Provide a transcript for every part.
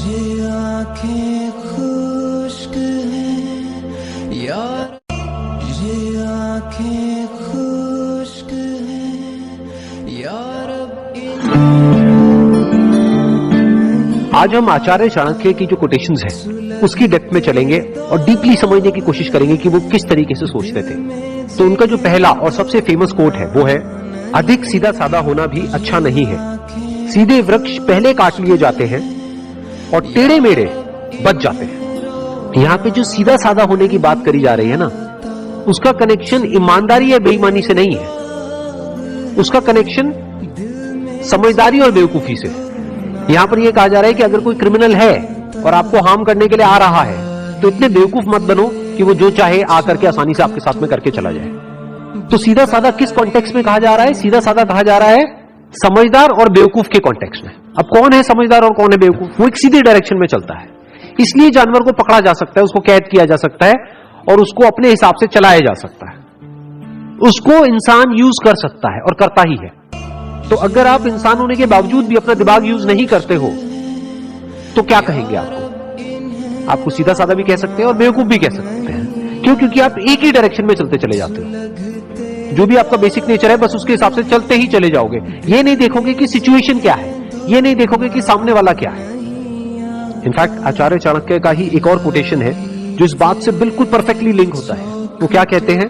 ये आँखें खुश्क हैं यार, ये आँखें खुश्क हैं यार। आज हम आचार्य चाणक्य की जो कोटेशंस है उसकी डेप्थ में चलेंगे और डीपली समझने की कोशिश करेंगे कि वो किस तरीके से सोचते थे। तो उनका जो पहला और सबसे फेमस कोट है वो है, अधिक सीधा साधा होना भी अच्छा नहीं है। सीधे वृक्ष पहले काट लिए जाते हैं और टेढ़े मेढ़े बच जाते हैं। यहां पे जो सीधा साधा होने की बात करी जा रही है ना, उसका कनेक्शन ईमानदारी या बेईमानी से नहीं है, उसका कनेक्शन समझदारी और बेवकूफी से। यहां पर यह कहा जा रहा है कि अगर कोई क्रिमिनल है और आपको हार्म करने के लिए आ रहा है तो इतने बेवकूफ मत बनो कि वो जो चाहे आकर के आसानी से आपके साथ में करके चला जाए। तो सीधा साधा किस कॉन्टेक्स्ट में कहा जा रहा है? सीधा साधा कहा जा रहा है समझदार और बेवकूफ के कॉन्टेक्स्ट में। अब कौन है समझदार और कौन है बेवकूफ? वो एक सीधी डायरेक्शन में चलता है, इसलिए जानवर को पकड़ा जा सकता है, उसको कैद किया जा सकता है और उसको अपने हिसाब से चलाया जा सकता है। उसको इंसान यूज कर सकता है और करता ही है। तो अगर आप इंसान होने के बावजूद भी अपना दिमाग यूज नहीं करते हो तो क्या कहेंगे आपको? आपको सीधा साधा भी कह सकते हैं और बेवकूफ भी कह सकते हैं। क्यों? क्योंकि आप एक ही डायरेक्शन में चलते चले जाते हो। जो भी आपका बेसिक नेचर है बस उसके हिसाब से चलते ही चले जाओगे। ये नहीं देखोगे कि सिचुएशन क्या है, ये नहीं देखोगे कि सामने वाला क्या है। इनफैक्ट आचार्य चाणक्य का ही एक और कोटेशन है जो इस बात से बिल्कुल परफेक्टली लिंक होता है। वो क्या कहते हैं?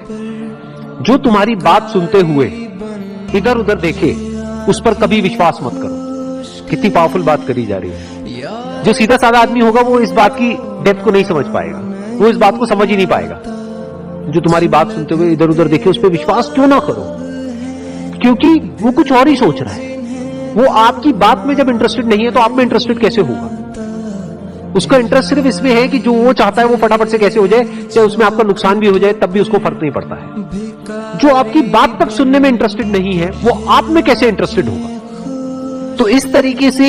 जो तुम्हारी बात सुनते हुए इधर उधर देखे उस पर कभी विश्वास मत करो। कितनी पावरफुल बात करी जा रही है। जो सीधा साधा आदमी होगा वो इस बात की डेप्थ को नहीं समझ पाएगा, वो इस बात को समझ ही नहीं पाएगा। जो तुम्हारी बात सुनते हुए इधर उधर देखे उस पर विश्वास क्यों ना करो, क्योंकि वो कुछ और ही सोच रहा है। वो आपकी बात में जब इंटरेस्टेड नहीं है तो आप में इंटरेस्टेड कैसे होगा? उसका इंटरेस्ट सिर्फ इसमें है कि जो वो चाहता है वो फटाफट से कैसे हो जाए, चाहे उसमें आपका नुकसान भी हो जाए तब भी उसको फर्क नहीं पड़ता है। जो आपकी बात तक सुनने में इंटरेस्टेड नहीं है वो आप में कैसे इंटरेस्टेड होगा? तो इस तरीके से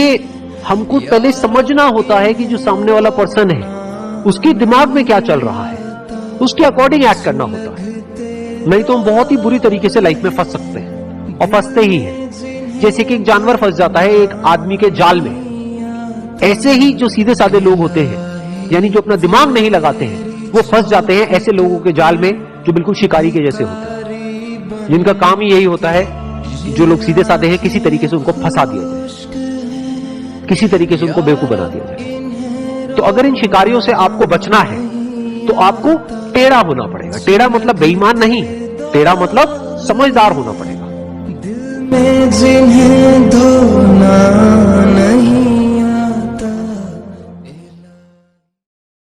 हमको पहले समझना होता है कि जो सामने वाला पर्सन है उसके दिमाग में क्या चल रहा है, उसके अकॉर्डिंग एक्ट करना होता है। नहीं तो हम बहुत ही बुरी तरीके से लाइफ में फंस सकते हैं और फंसते ही हैं। जैसे कि एक जानवर फंस जाता है एक आदमी के जाल में, ऐसे ही जो सीधे साधे लोग होते हैं यानी जो अपना दिमाग नहीं लगाते हैं वो फंस जाते हैं ऐसे लोगों के जाल में जो बिल्कुल शिकारी के जैसे होते हैं, जिनका काम ही यही होता है जो लोग सीधे साधे हैं किसी तरीके से उनको फंसा दिया जाए, किसी तरीके से उनको बेवकूफ बना दिया जाए। तो अगर इन शिकारियों से आपको बचना है तो आपको टेढ़ा होना पड़ेगा। टेढ़ा मतलब बेईमान नहीं, टेढ़ा मतलब समझदार होना पड़ेगा। जिन्हें धोना